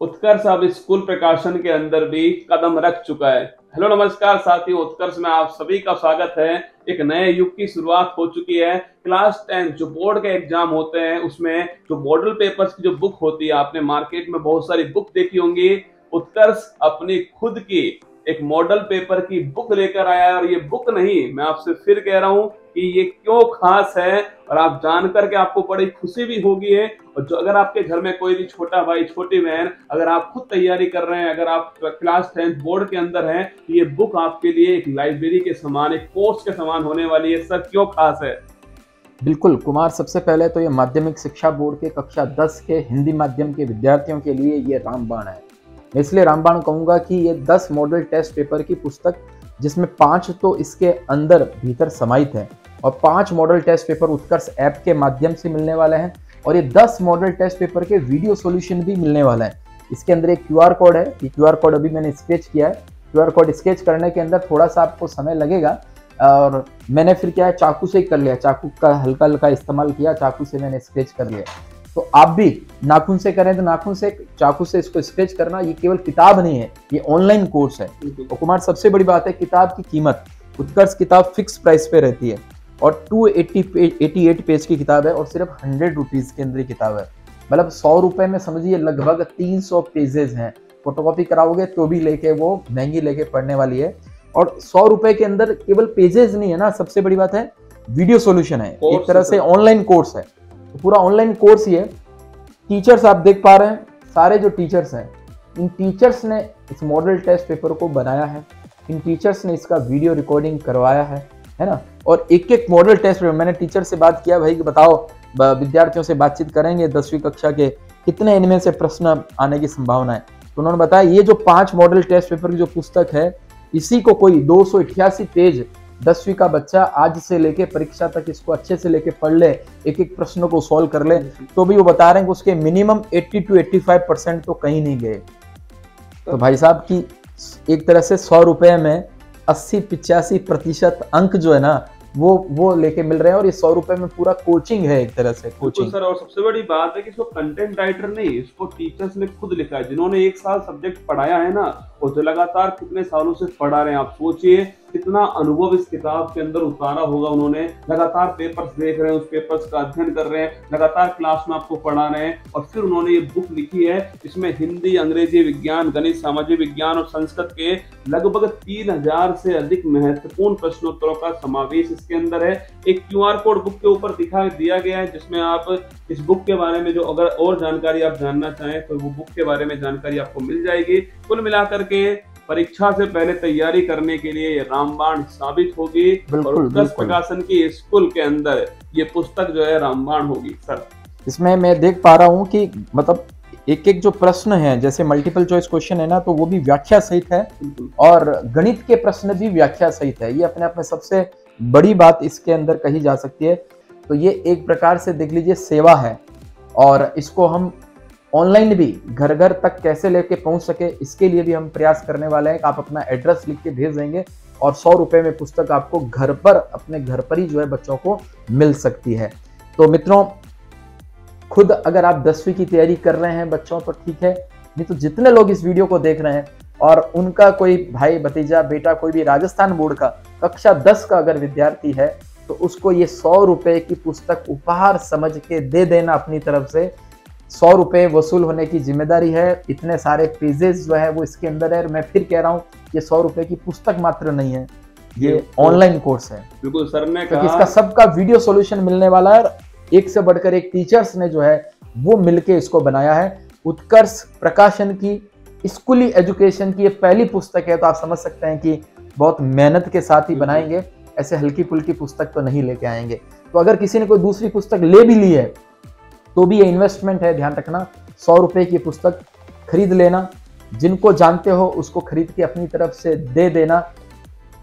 उत्कर्ष अब स्कूल प्रकाशन के अंदर भी कदम रख चुका है। हेलो नमस्कार साथियों, उत्कर्ष में आप सभी का स्वागत है। एक नए युग की शुरुआत हो चुकी है। क्लास 10 जो बोर्ड के एग्जाम होते हैं उसमें जो मॉडल पेपर्स की जो बुक होती है, आपने मार्केट में बहुत सारी बुक देखी होंगी। उत्कर्ष अपनी खुद की एक मॉडल पेपर की बुक लेकर आया है, और ये बुक नहीं, मैं आपसे फिर कह रहा हूं कि ये क्यों खास है, और आप जानकर के आपको बड़ी खुशी भी होगी है। और जो अगर आपके घर में कोई भी छोटा भाई छोटी बहन, अगर आप खुद तैयारी कर रहे हैं, अगर आप क्लास 10 बोर्ड के अंदर हैं, तो ये बुक आपके लिए एक लाइब्रेरी के समान, एक कोर्स के समान होने वाली है। सर क्यों खास है? बिल्कुल कुमार, सबसे पहले तो ये माध्यमिक शिक्षा बोर्ड के कक्षा 10 के हिंदी माध्यम के विद्यार्थियों के लिए ये रामबाण है। मैं इसलिए रामबाण कहूँगा कि ये 10 मॉडल टेस्ट पेपर की पुस्तक, जिसमें 5 तो इसके अंदर भीतर समाहित है, और 5 मॉडल टेस्ट पेपर उत्कर्ष ऐप के माध्यम से मिलने वाले हैं, और ये 10 मॉडल टेस्ट पेपर के वीडियो सॉल्यूशन भी मिलने वाला है। इसके अंदर एक QR कोड है, ये QR कोड अभी मैंने स्केच किया है। QR कोड स्केच करने के अंदर थोड़ा सा आपको समय लगेगा, और मैंने फिर क्या है, चाकू से ही कर लिया, चाकू का हल्का हल्का इस्तेमाल किया, चाकू से मैंने स्केच कर लिया। तो आप भी नाखून से करें तो नाखून से, चाकू से इसको स्केच करना। ये केवल किताब नहीं है, ये ऑनलाइन कोर्स है। और कुमार, सबसे बड़ी बात है, किताब की कीमत, उत्कर्ष किताब फिक्स प्राइस पे रहती है, और 288 पेज की किताब है, और सिर्फ 100 रुपीज के अंदर किताब है। मतलब 100 रुपए में समझिए लगभग 300 पेजेस हैं। फोटोकॉपी कराओगे तो भी लेके वो महंगी लेके पढ़ने वाली है। और 100 रुपए के अंदर केवल पेजेस नहीं है ना, सबसे बड़ी बात है वीडियो सॉल्यूशन है, एक तरह से ऑनलाइन कोर्स है। तो पूरा ऑनलाइन कोर्स ही है। टीचर्स आप देख पा रहे हैं, सारे जो टीचर्स हैं, इन टीचर्स ने इस मॉडल टेस्ट पेपर को बनाया है, इन टीचर्स ने इसका वीडियो रिकॉर्डिंग करवाया है ना। और एक एक मॉडल टेस्ट पेपर, मैंने टीचर से बात किया, भाई बताओ, विद्यार्थियों से बातचीत करेंगे 10वीं कक्षा के, कितने इनमें से प्रश्न आने की संभावना है। तो उन्होंने बताया ये जो 5 मॉडल टेस्ट पेपर की जो पुस्तक है, इसी को कोई 288 पेज 10वीं का बच्चा आज से लेके परीक्षा तक इसको अच्छे से लेके पढ़ ले, एक एक प्रश्न को सॉल्व कर ले, तो भी वो बता रहे हैं कि उसके मिनिमम 80 to 85% तो कहीं नहीं गए। तो भाई साहब की एक तरह से 100 रुपए में 80-85% अंक जो है ना, वो लेके मिल रहे हैं, और ये 100 रुपए में पूरा कोचिंग है, एक तरह से कोचिंग। सर, और सबसे बड़ी बात है कि इसको कंटेंट राइटर नहीं, इसको टीचर्स ने खुद लिखा है, जिन्होंने 1 साल सब्जेक्ट पढ़ाया है ना, और जो लगातार कितने सालों से पढ़ा रहे हैं। आप सोचिए कितना अनुभव इस किताब के अंदर उतारा होगा उन्होंने। लगातार पेपर्स देख रहे हैं, उस पेपर्स का अध्ययन कर रहे हैं, लगातार क्लास में आपको पढ़ा रहे हैं, और फिर उन्होंने ये बुक लिखी है। इसमें हिंदी, अंग्रेजी, विज्ञान, गणित, सामाजिक विज्ञान और संस्कृत के लगभग 3000 से अधिक महत्वपूर्ण प्रश्नोत्तरों का समावेश इसके अंदर है। एक QR कोड बुक के ऊपर दिया गया है, जिसमें आप इस बुक के बारे में जो अगर और जानकारी आप जानना चाहें तो वो बुक के बारे में जानकारी आपको मिल जाएगी। कुल मिलाकर के परीक्षा से पहले तैयारी करने के लिए ये रामबाण साबित होगी, और उत्कर्ष प्रकाशन की स्कूल के अंदर ये पुस्तक जो है रामबाण होगी। सर, इसमें मैं देख पा रहा हूँ कि मतलब एक एक जो प्रश्न है, जैसे मल्टीपल चॉइस क्वेश्चन है ना, तो वो भी व्याख्या सहित है, और गणित के प्रश्न भी व्याख्या सहित है। ये अपने आप में सबसे बड़ी बात इसके अंदर कही जा सकती है। तो ये एक प्रकार से देख लीजिए सेवा है, और इसको हम ऑनलाइन भी घर घर तक कैसे लेके पहुंच सके, इसके लिए भी हम प्रयास करने वाले हैं। आप अपना एड्रेस लिख के भेज देंगे, और 100 रुपए में पुस्तक आपको घर पर, अपने घर पर ही जो है बच्चों को मिल सकती है। तो मित्रों, खुद अगर आप 10वीं की तैयारी कर रहे हैं बच्चों तो ठीक है, नहीं तो जितने लोग इस वीडियो को देख रहे हैं और उनका कोई भाई, भतीजा, बेटा कोई भी राजस्थान बोर्ड का कक्षा 10 का अगर विद्यार्थी है, तो उसको ये 100 रुपए की पुस्तक उपहार समझ के दे देना अपनी तरफ से। 100 रुपए वसूल होने की जिम्मेदारी है। इतने सारे पेजेस जो है वो इसके अंदर है। मैं फिर कह रहा हूँ, ये 100 रुपए की पुस्तक मात्र नहीं है, ये ऑनलाइन कोर्स है। बिल्कुल सर ने कहा, इसका सबका वीडियो सॉल्यूशन मिलने वाला है। एक से बढ़कर एक टीचर्स ने जो है वो मिलके इसको बनाया है। उत्कर्ष प्रकाशन की स्कूली एजुकेशन की ये पहली पुस्तक है, तो आप समझ सकते हैं कि बहुत मेहनत के साथ ही बनाएंगे, ऐसे हल्की फुल्की पुस्तक तो नहीं लेके आएंगे। तो अगर किसी ने कोई दूसरी पुस्तक ले भी ली है तो भी ये इन्वेस्टमेंट है, ध्यान रखना। 100 रुपए की पुस्तक खरीद लेना, जिनको जानते हो उसको खरीद के अपनी तरफ से दे देना,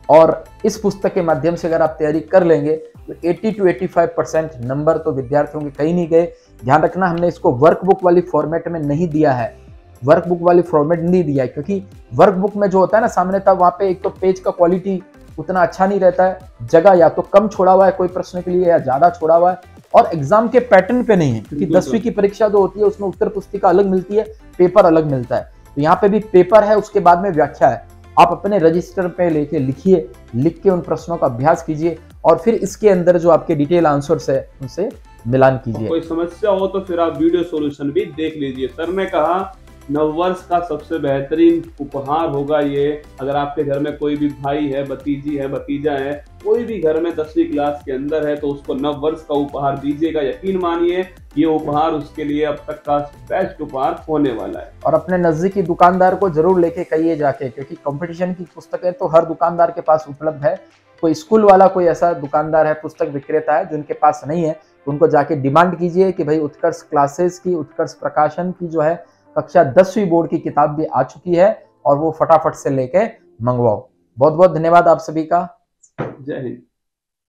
और इस पुस्तक के माध्यम से अगर आप तैयारी कर लेंगे तो 80 to 85% नंबर तो विद्यार्थियों के कहीं नहीं गए। ध्यान रखना, हमने इसको वर्कबुक वाली फॉर्मेट में नहीं दिया है, वर्कबुक वाली फॉर्मेट नहीं दिया है, क्योंकि वर्कबुक में जो होता है ना सामने, तब वहाँ पे एक तो पेज का क्वालिटी उतना अच्छा नहीं रहता है, जगह या तो कम छोड़ा हुआ है कोई प्रश्न के लिए या ज़्यादा छोड़ा हुआ है, और एग्जाम के पैटर्न पे नहीं है, क्योंकि 10वीं की परीक्षा जो होती है उसमें उत्तर पुस्तिका अलग मिलती है, पेपर अलग मिलता है। तो यहाँ पे भी पेपर है, उसके बाद में व्याख्या है। आप अपने रजिस्टर पे लेके लिखिए, लिख के उन प्रश्नों का अभ्यास कीजिए और फिर इसके अंदर जो आपके डिटेल आंसर्स है उनसे मिलान कीजिए। कोई समस्या हो तो फिर आप वीडियो सॉल्यूशन भी देख लीजिए। सर ने कहा नववर्ष का सबसे बेहतरीन उपहार होगा ये, अगर आपके घर में कोई भी भाई है, भतीजी है, भतीजा है, कोई भी घर में 10वीं क्लास के अंदर है तो उसको नववर्ष का उपहार दीजिएगा। यकीन मानिए ये उपहार उसके लिए अब तक का बेस्ट उपहार होने वाला है। और अपने नजदीकी दुकानदार को जरूर लेके कहिए जाके, क्योंकि कंपटीशन की पुस्तकें तो हर दुकानदार के पास उपलब्ध है। कोई स्कूल वाला कोई ऐसा दुकानदार है, पुस्तक विक्रेता है जिनके पास नहीं है, तो उनको जाके डिमांड कीजिए कि भाई उत्कर्ष क्लासेस की, उत्कर्ष प्रकाशन की जो है कक्षा 10वीं बोर्ड की किताब भी आ चुकी है और वो फटाफट से लेके मंगवाओ। बहुत बहुत धन्यवाद आप सभी का। जय हिंद।